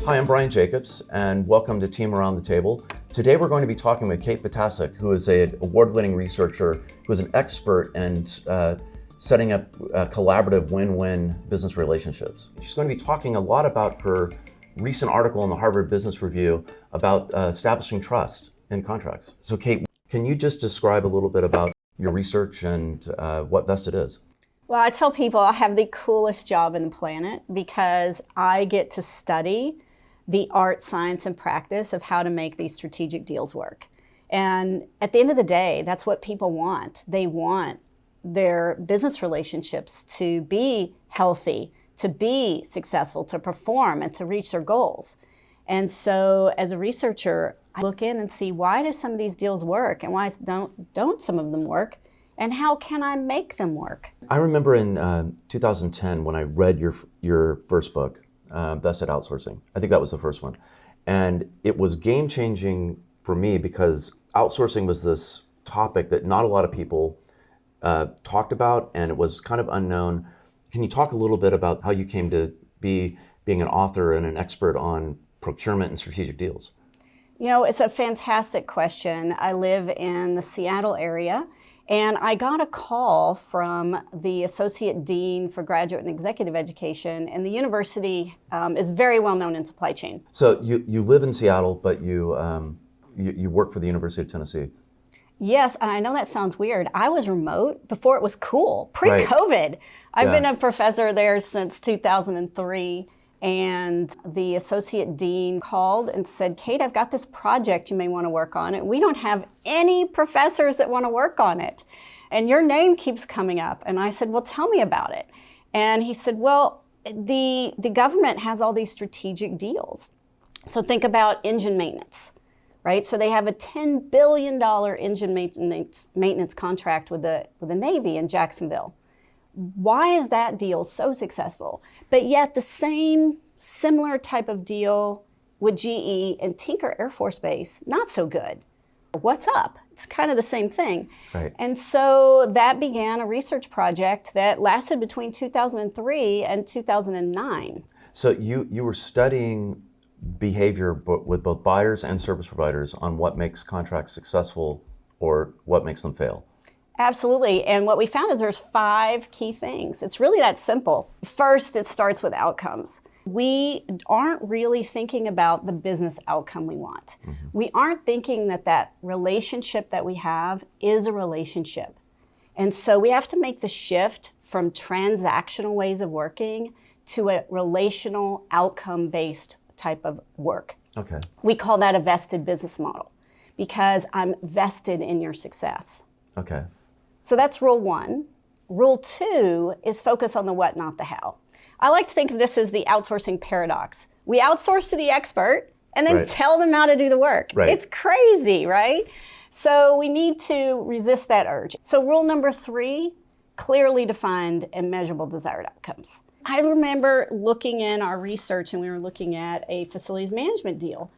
Hi, I'm Bryan Jacobs, and welcome to Team Around the Table. Today we're going to be talking with Kate Vitasek, who is an award-winning researcher who is an expert in setting up collaborative win-win business relationships. She's going to be talking a lot about her recent article in the Harvard Business Review about establishing trust in contracts. So Kate, can you just describe a little bit about your research and what Vested is? Well, I tell people I have the coolest job in the planet because I get to study the art, science, and practice of how to make these strategic deals work. And at the end of the day, that's what people want. They want their business relationships to be healthy, to be successful, to perform, and to reach their goals. And so as a researcher, I look in and see, why do some of these deals work and why don't some of them work? And how can I make them work? I remember in 2010 when I read your first book, Vested Outsourcing. I think that was the first one. And it was game-changing for me because outsourcing was this topic that not a lot of people talked about, and it was kind of unknown. Can you talk a little bit about how you came to being an author and an expert on procurement and strategic deals? You know, it's a fantastic question. I live in the Seattle area, and I got a call from the Associate Dean for Graduate and Executive Education, and the university is very well known in supply chain. So you live in Seattle, but you work for the University of Tennessee. Yes, and I know that sounds weird. I was remote before it was cool, pre-COVID. Right. I've been a professor there since 2003. And the associate dean called and said, Kate, I've got this project you may want to work on. And we don't have any professors that want to work on it. And your name keeps coming up. And I said, well, tell me about it. And he said, well, the government has all these strategic deals. So think about engine maintenance, right? So they have a $10 billion engine maintenance contract with the Navy in Jacksonville. Why is that deal so successful? But yet the same similar type of deal with GE and Tinker Air Force Base, not so good. What's up? It's kind of the same thing. Right. And so that began a research project that lasted between 2003 and 2009. So you were studying behavior with both buyers and service providers on what makes contracts successful or what makes them fail. Absolutely. And what we found is there's 5 key things. It's really that simple. First, it starts with outcomes. We aren't really thinking about the business outcome we want. Mm-hmm. We aren't thinking that relationship that we have is a relationship. And so we have to make the shift from transactional ways of working to a relational outcome-based type of work. Okay. We call that a vested business model because I'm vested in your success. Okay. So that's rule 1. Rule 2 is focus on the what, not the how. I like to think of this as the outsourcing paradox. We outsource to the expert and then tell them how to do the work. Right. It's crazy, right? So we need to resist that urge. So rule number 3, clearly defined and measurable desired outcomes. I remember looking in our research and we were looking at a facilities management deal.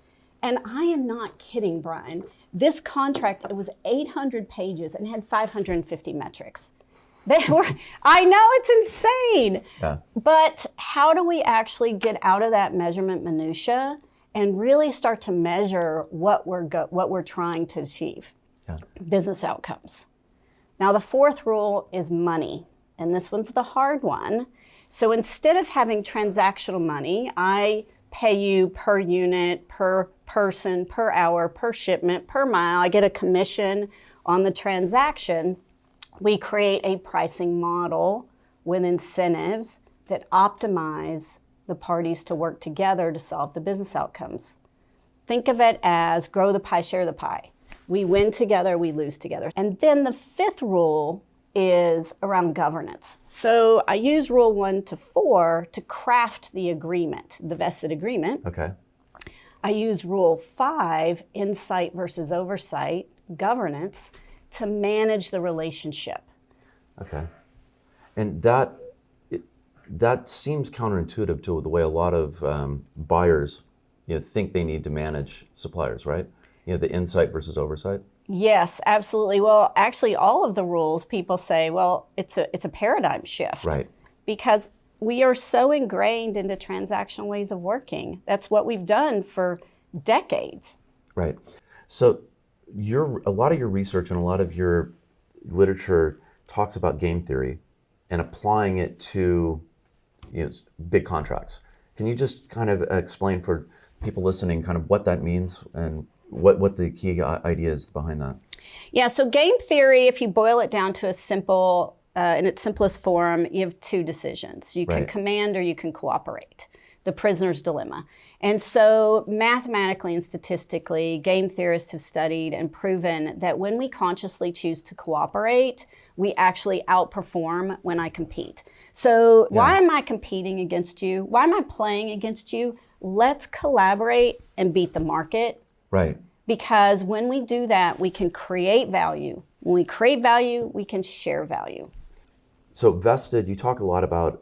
And I am not kidding, Bryan. This contract, it was 800 pages and had 550 metrics. I know it's insane, but how do we actually get out of that measurement minutia and really start to measure what we're trying to achieve? Business outcomes. Now the 4th rule is money, and this one's the hard one. So instead of having transactional money, I pay you per unit, per person, per hour, per shipment, per mile. I get a commission on the transaction. We create a pricing model with incentives that optimize the parties to work together to solve the business outcomes. Think of it as grow the pie, share the pie. We win together, we lose together. And then the 5th rule is around governance. So I use rule 1 to 4 to craft the agreement, the vested agreement. Okay. I use rule 5, insight versus oversight, governance, to manage the relationship. Okay. And that seems counterintuitive to the way a lot of buyers think they need to manage suppliers, right? The insight versus oversight. Yes, absolutely. Well, actually, all of the rules, people say, well, it's a paradigm shift. Right. Because we are so ingrained into transactional ways of working. That's what we've done for decades. Right. So a lot of your research and a lot of your literature talks about game theory and applying it to big contracts. Can you just kind of explain for people listening kind of what that means and what the key idea is behind that? Yeah, so game theory, if you boil it down to a simple, in its simplest form, you have two decisions. You can command or you can cooperate. The prisoner's dilemma. And so mathematically and statistically, game theorists have studied and proven that when we consciously choose to cooperate, we actually outperform when I compete. So why am I competing against you? Why am I playing against you? Let's collaborate and beat the market. Right. Because when we do that, we can create value. When we create value, we can share value. So vested, you talk a lot about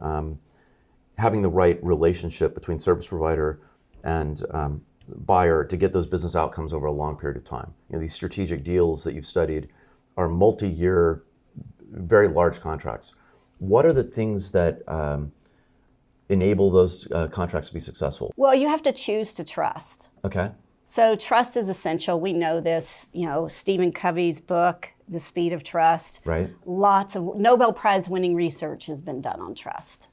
having the right relationship between service provider and buyer to get those business outcomes over a long period of time. These strategic deals that you've studied are multi-year, very large contracts. What are the things that enable those contracts to be successful? Well, you have to choose to trust. Okay. So trust is essential. We know this, Stephen Covey's book, The Speed of Trust. Right. Lots of Nobel Prize winning research has been done on trust.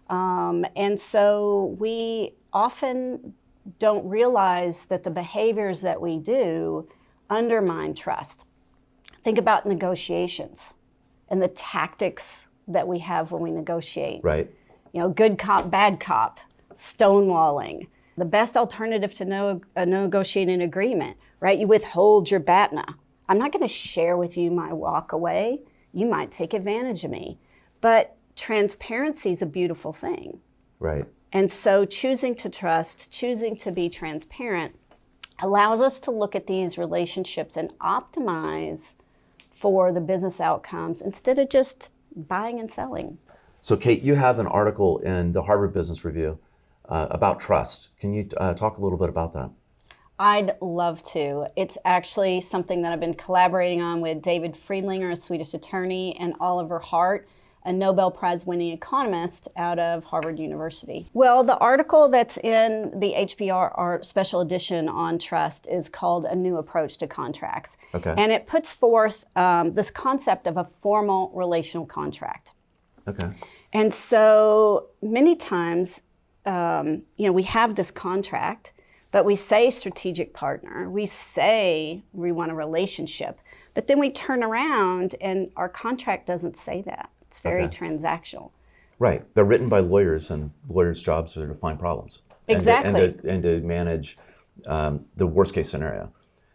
And so we often don't realize that the behaviors that we do undermine trust. Think about negotiations and the tactics that we have when we negotiate. Right. Good cop, bad cop, stonewalling. The best alternative to a negotiating agreement, right? You withhold your BATNA. I'm not going to share with you my walk away. You might take advantage of me. But transparency is a beautiful thing. Right. And so choosing to trust, choosing to be transparent allows us to look at these relationships and optimize for the business outcomes instead of just buying and selling. So Kate, you have an article in the Harvard Business Review about trust. Can you talk a little bit about that? I'd love to. It's actually something that I've been collaborating on with David Friedlinger, a Swedish attorney, and Oliver Hart, a Nobel Prize winning economist out of Harvard University. Well, the article that's in the HBR special edition on trust is called A New Approach to Contracts. Okay. And it puts forth this concept of a formal relational contract. Okay. And so many times, we have this contract, but we say strategic partner, we say we want a relationship, but then we turn around and our contract doesn't say that. It's very transactional. Right. They're written by lawyers, and lawyers' jobs are to find problems. Exactly. And to manage the worst case scenario.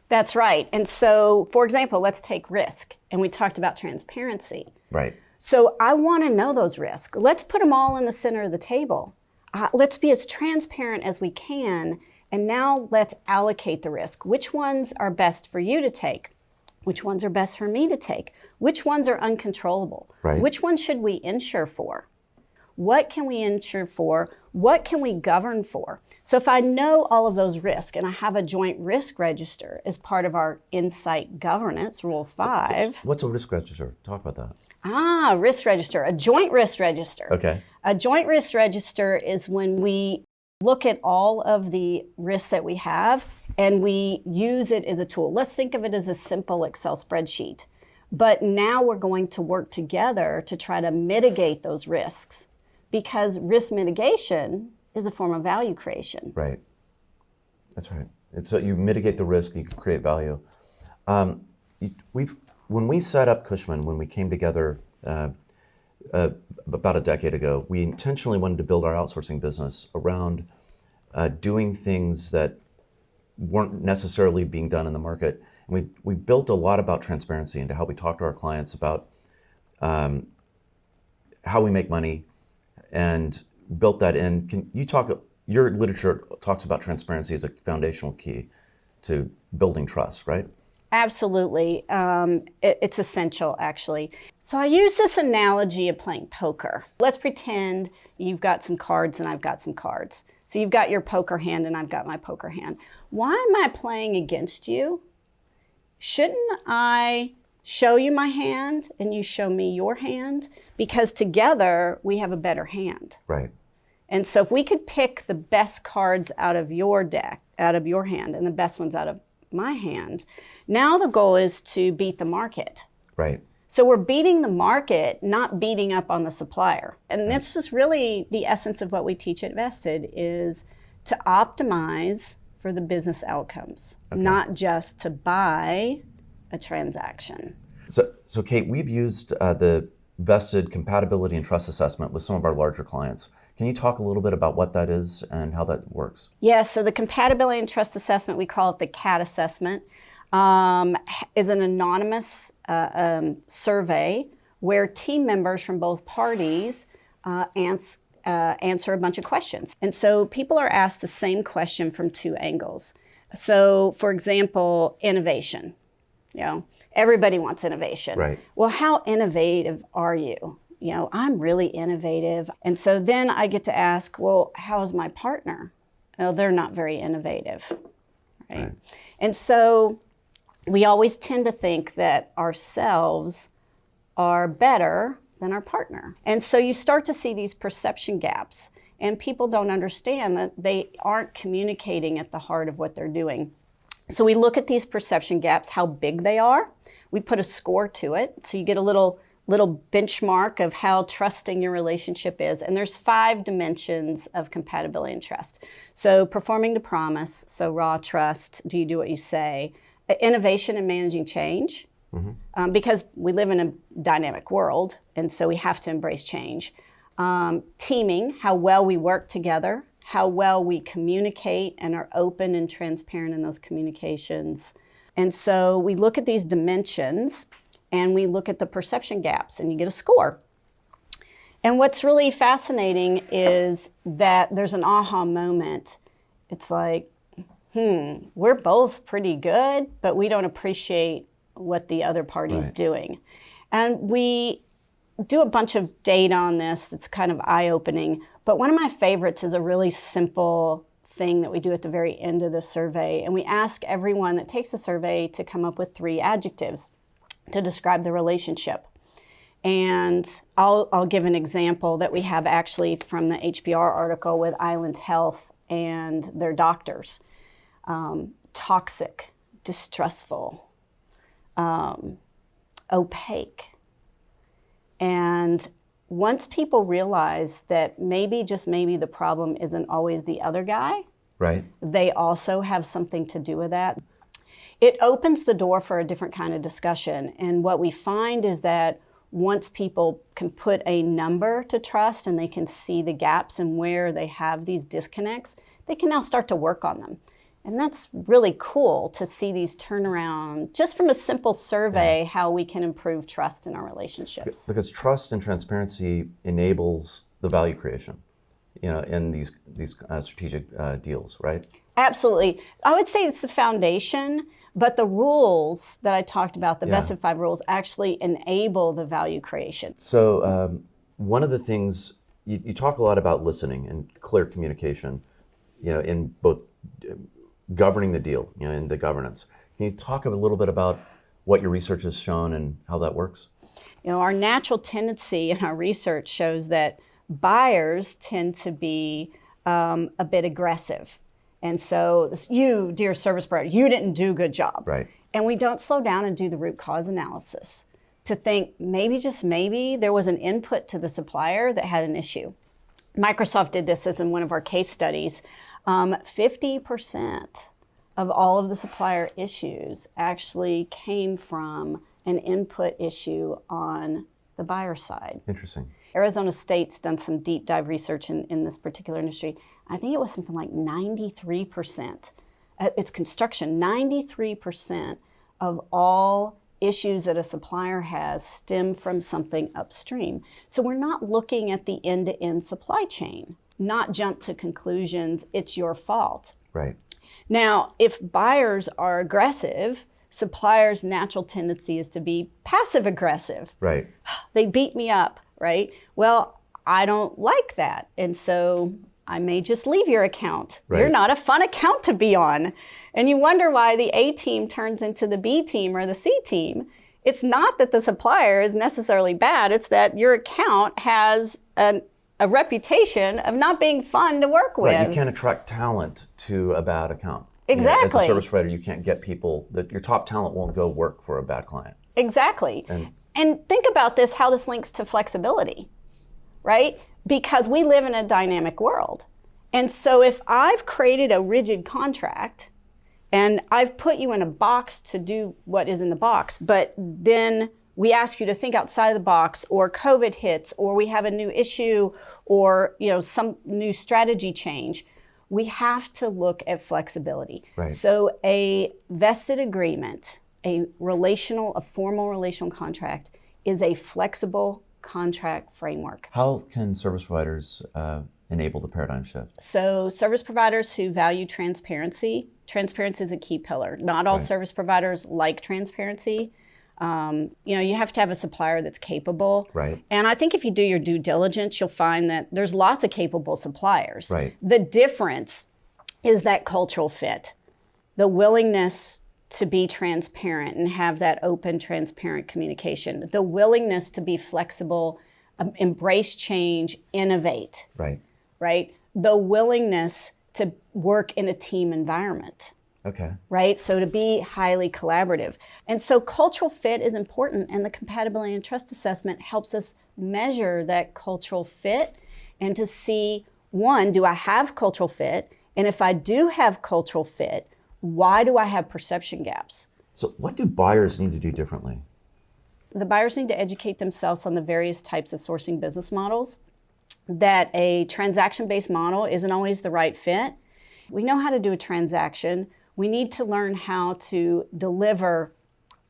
That's right. And so, for example, let's take risk. And we talked about transparency. Right. So I want to know those risks. Let's put them all in the center of the table. Let's be as transparent as we can. And now let's allocate the risk. Which ones are best for you to take? Which ones are best for me to take? Which ones are uncontrollable? Right. Which ones should we insure for? What can we insure for? What can we govern for? So if I know all of those risks and I have a joint risk register as part of our Insight Governance, Rule 5. What's a risk register? Talk about that. Risk register, a joint risk register. Okay. A joint risk register is when we look at all of the risks that we have and we use it as a tool. Let's think of it as a simple Excel spreadsheet. But now we're going to work together to try to mitigate those risks, because risk mitigation is a form of value creation. Right. That's right. So you mitigate the risk, you can create value. When we set up Cushman, when we came together about a decade ago, we intentionally wanted to build our outsourcing business around doing things that weren't necessarily being done in the market. And we built a lot about transparency into how we talk to our clients about how we make money, and built that in. Can you talk? Your literature talks about transparency as a foundational key to building trust, right? Absolutely. It's essential, actually. So I use this analogy of playing poker. Let's pretend you've got some cards and I've got some cards. So you've got your poker hand and I've got my poker hand. Why am I playing against you? Shouldn't I show you my hand and you show me your hand, because together we have a better hand. Right. And so if we could pick the best cards out of your deck, out of your hand, and the best ones out of my hand, now the goal is to beat the market. Right. So we're beating the market, not beating up on the supplier. And this is really the essence of what we teach at Vested, is to optimize for the business outcomes, not just to buy a transaction. So Kate, we've used the Vested compatibility and trust assessment with some of our larger clients. Can you talk a little bit about what that is and how that works? Yeah, so the compatibility and trust assessment, we call it the CAT assessment, is an anonymous survey where team members from both parties answer a bunch of questions. And so people are asked the same question from two angles. So, for example, innovation. You know, everybody wants innovation. Right. Well, how innovative are you? You know, I'm really innovative. And so then I get to ask, well, how is my partner? Well, they're not very innovative. Right? And so we always tend to think that ourselves are better than our partner. And so you start to see these perception gaps, and people don't understand that they aren't communicating at the heart of what they're doing. So we look at these perception gaps, how big they are. We put a score to it. So you get a little benchmark of how trusting your relationship is. And there's 5 dimensions of compatibility and trust. So performing to promise, so raw trust, do you do what you say? Innovation and managing change, because we live in a dynamic world, and so we have to embrace change. Teaming, how well we work together, how well we communicate and are open and transparent in those communications. And so we look at these dimensions and we look at the perception gaps, and you get a score. And what's really fascinating is that there's an aha moment. It's like, we're both pretty good, but we don't appreciate what the other party's doing. And we do a bunch of data on this that's kind of eye-opening. But one of my favorites is a really simple thing that we do at the very end of the survey. And we ask everyone that takes the survey to come up with 3 adjectives to describe the relationship. And I'll give an example that we have actually from the HBR article with Island Health and their doctors. Toxic, distrustful, opaque. And once people realize that maybe, just maybe, the problem isn't always the other guy, right? They also have something to do with that. It opens the door for a different kind of discussion. And what we find is that once people can put a number to trust and they can see the gaps and where they have these disconnects, they can now start to work on them. And that's really cool to see these turnaround, just from a simple survey, how we can improve trust in our relationships. Because trust and transparency enables the value creation, in these strategic deals, right? Absolutely. I would say it's the foundation, but the rules that I talked about, the Vested 5 rules, actually enable the value creation. So one of the things, you talk a lot about listening and clear communication, in both governing the deal, in the governance. Can you talk a little bit about what your research has shown and how that works? Our natural tendency in our research shows that buyers tend to be a bit aggressive. And so, you, dear service provider, you didn't do a good job. Right. And we don't slow down and do the root cause analysis to think maybe, just maybe, there was an input to the supplier that had an issue. Microsoft did this as in one of our case studies. 50% of all of the supplier issues actually came from an input issue on the buyer side. Interesting. Arizona State's done some deep dive research in this particular industry. I think it was something like 93%. It's construction. 93% of all issues that a supplier has stem from something upstream. So we're not looking at the end-to-end supply chain, not jump to conclusions, it's your fault. Right. Now, if buyers are aggressive, suppliers' natural tendency is to be passive aggressive. Right. They beat me up, right? Well, I don't like that. And so I may just leave your account. Right. You're not a fun account to be on. And you wonder why the A team turns into the B team or the C team. It's not that the supplier is necessarily bad, it's that your account has a reputation of not being fun to work with. Right, you can't attract talent to a bad account. Exactly. As a service provider, you can't get people, that your top talent won't go work for a bad client. Exactly. And think about this, how this links to flexibility, right? Because we live in a dynamic world. And so if I've created a rigid contract and I've put you in a box to do what is in the box, but then we ask you to think outside of the box, or COVID hits, or we have a new issue, or some new strategy change, we have to look at flexibility. Right. So a vested agreement, a formal relational contract is a flexible contract framework. How can service providers enable the paradigm shift? So service providers who value transparency is a key pillar. Not all service providers like transparency. You have to have a supplier that's capable. Right. And I think if you do your due diligence, you'll find that there's lots of capable suppliers. Right. The difference is that cultural fit, the willingness to be transparent and have that open, transparent communication, the willingness to be flexible, embrace change, innovate. Right. Right? The willingness to work in a team environment. Okay. Right? So to be highly collaborative. And so cultural fit is important, and the compatibility and trust assessment helps us measure that cultural fit and to see, one, do I have cultural fit? And if I do have cultural fit, why do I have perception gaps? So what do buyers need to do differently? The buyers need to educate themselves on the various types of sourcing business models, that a transaction-based model isn't always the right fit. We know how to do a transaction. We need to learn how to deliver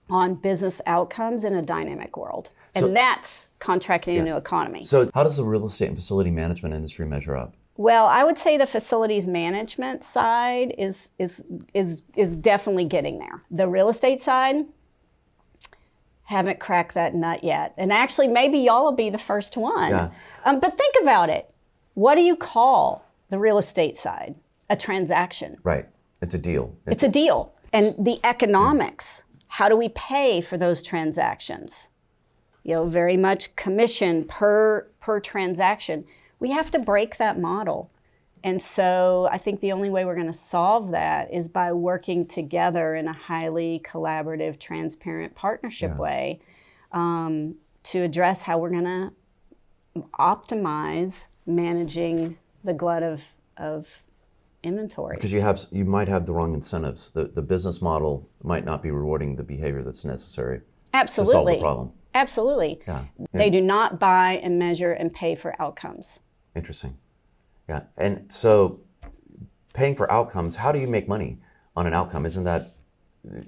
on business outcomes in a dynamic world. And that's contracting a new economy. So how does the real estate and facility management industry measure up? Well, I would say the facilities management side is definitely getting there. The real estate side, haven't cracked that nut yet. And actually, maybe y'all will be the first one. Yeah. But think about it. What do you call the real estate side? A transaction. Right. It's a deal. It's a deal. And the economics, how do we pay for those transactions? Very much commission per transaction. We have to break that model. And so I think the only way we're going to solve that is by working together in a highly collaborative, transparent partnership way to address how we're going to optimize managing the glut of inventory. Because you might have the wrong incentives. The business model might not be rewarding the behavior that's necessary Absolutely. to solve the problem. Absolutely. Yeah. They do not buy and measure and pay for outcomes. Interesting. Yeah. And so paying for outcomes, how do you make money on an outcome? Isn't that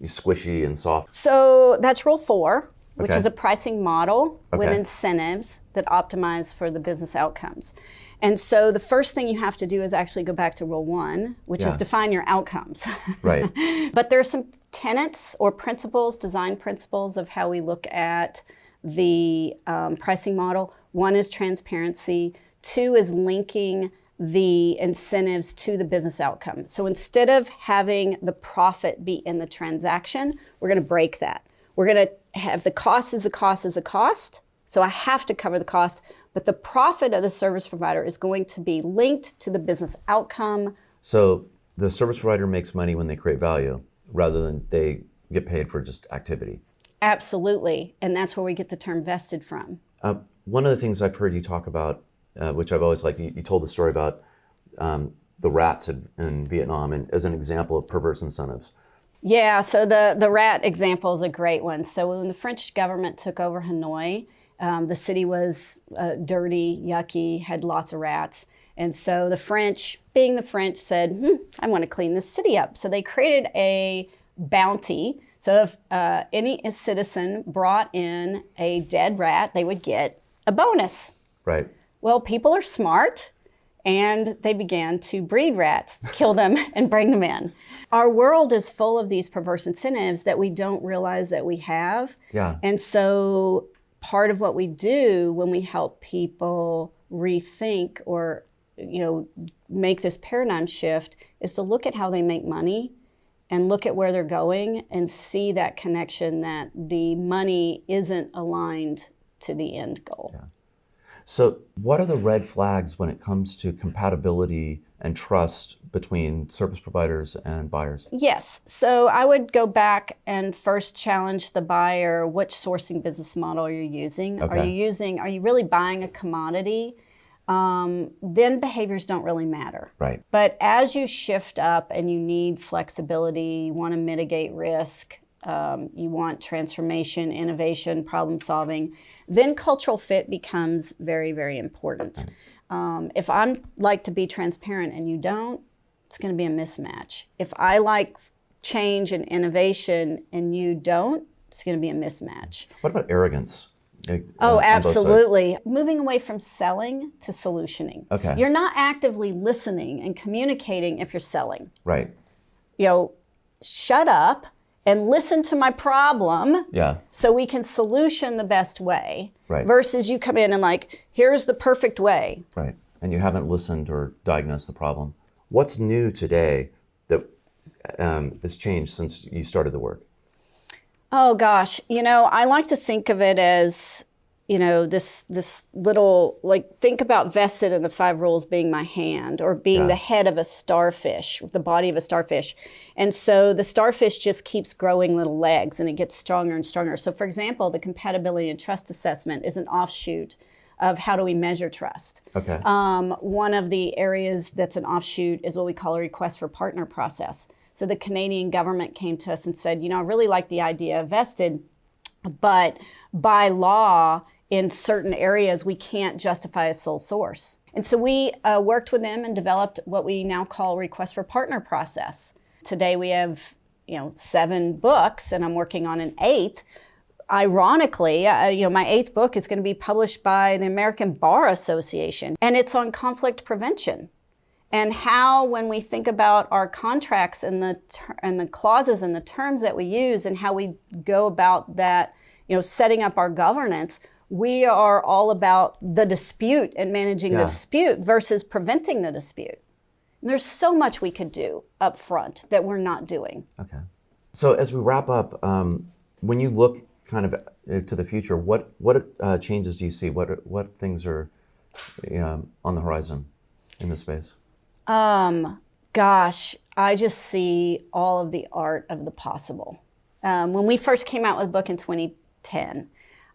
squishy and soft? So that's rule 4, which Okay. is a pricing model with Okay. incentives that optimize for the business outcomes. And so the first thing you have to do is actually go back to rule 1, which is define your outcomes. Right. But there's some tenets or principles, design principles of how we look at the pricing model. 1 is transparency. 2 is linking the incentives to the business outcome. So instead of having the profit be in the transaction, we're going to break that. We're going to have the cost is the cost is the cost. So I have to cover the cost, but the profit of the service provider is going to be linked to the business outcome. So the service provider makes money when they create value rather than they get paid for just activity. Absolutely. And that's where we get the term vested from. One of the things I've heard you talk about, which I've always liked, you told the story about the rats in Vietnam and as an example of perverse incentives. Yeah, so the rat example is a great one. So when the French government took over Hanoi, the city was dirty, yucky, had lots of rats. And so the French, being the French, said, I want to clean this city up. So they created a bounty. So if any citizen brought in a dead rat, they would get a bonus. Right. Well, people are smart, and they began to breed rats, kill them, and bring them in. Our world is full of these perverse incentives that we don't realize that we have. Yeah. And so part of what we do when we help people rethink or make this paradigm shift is to look at how they make money and look at where they're going and see that connection, that the money isn't aligned to the end goal. Yeah. So what are the red flags when it comes to compatibility and trust between service providers and buyers? Yes. So I would go back and first challenge the buyer, which sourcing business model are you using? Okay. Are you really buying a commodity? Then behaviors don't really matter. Right. But as you shift up and you need flexibility, you want to mitigate risk, you want transformation, innovation, problem solving, then cultural fit becomes very, very important. If I'm like to be transparent and you don't, it's going to be a mismatch. If I like change and innovation and you don't, it's going to be a mismatch. What about arrogance? Oh, On both sides? absolutely. Moving away from selling to solutioning. Okay. You're not actively listening and communicating if you're selling. Right. Shut up and listen to my problem Yeah. so we can solution the best way. Right. Versus you come in and like, here's the perfect way. Right. And you haven't listened or diagnosed the problem. What's new today that has changed since you started the work? Oh gosh, I like to think of it as, this little, like, think about vested in the 5 rules being my hand, or being the head of a starfish, the body of a starfish. And so the starfish just keeps growing little legs and it gets stronger and stronger. So for example, the compatibility and trust assessment is an offshoot of how do we measure trust. Okay. One of the areas that's an offshoot is what we call a request for partner process. So the Canadian government came to us and said, I really like the idea of vested, but by law, in certain areas, we can't justify a sole source. And so we worked with them and developed what we now call request for partner process. Today we have 7 books, and I'm working on an 8th. Ironically, my 8th book is going to be published by the American Bar Association, and it's on conflict prevention. And how, when we think about our contracts and the clauses and the terms that we use and how we go about that, setting up our governance, we are all about the dispute and managing the dispute versus preventing the dispute. And there's so much we could do up front that we're not doing. Okay. So as we wrap up, when you look kind of to the future, what changes do you see? What things are on the horizon in this space? Gosh, I just see all of the art of the possible. When we first came out with the book in 2010,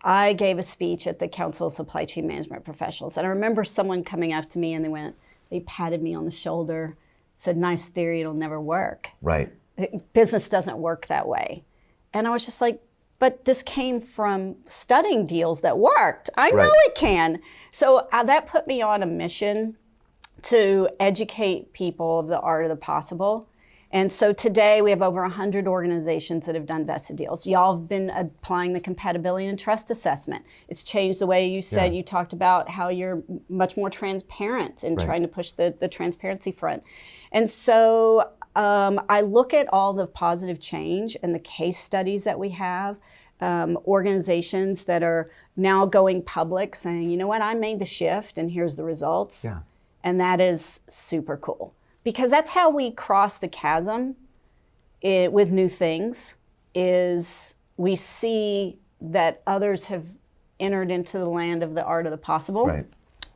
I gave a speech at the Council of Supply Chain Management Professionals. And I remember someone coming up to me and they patted me on the shoulder, said, "Nice theory, it'll never work." Right. Business doesn't work that way. And I was just like, but this came from studying deals that worked. I know it can. So that put me on a mission to educate people of the art of the possible. And so today we have over 100 organizations that have done vested deals. Y'all have been applying the compatibility and trust assessment. It's changed the way you said, you talked about how you're much more transparent and trying to push the transparency front. And so I look at all the positive change and the case studies that we have, organizations that are now going public saying, you know what, I made the shift and here's the results. Yeah. And that is super cool. Because that's how we cross the chasm with new things, is we see that others have entered into the land of the art of the possible. Right.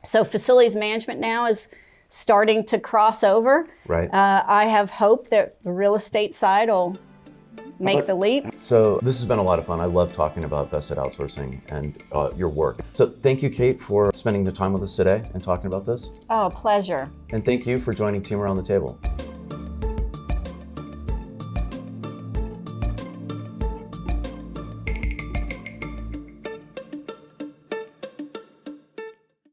So facilities management now is starting to cross over. Right. I have hope that the real estate side will make the leap. So this has been a lot of fun. I love talking about vested outsourcing and your work. So thank you, Kate, for spending the time with us today and talking about this. Oh, pleasure. And thank you for joining Team Around the Table.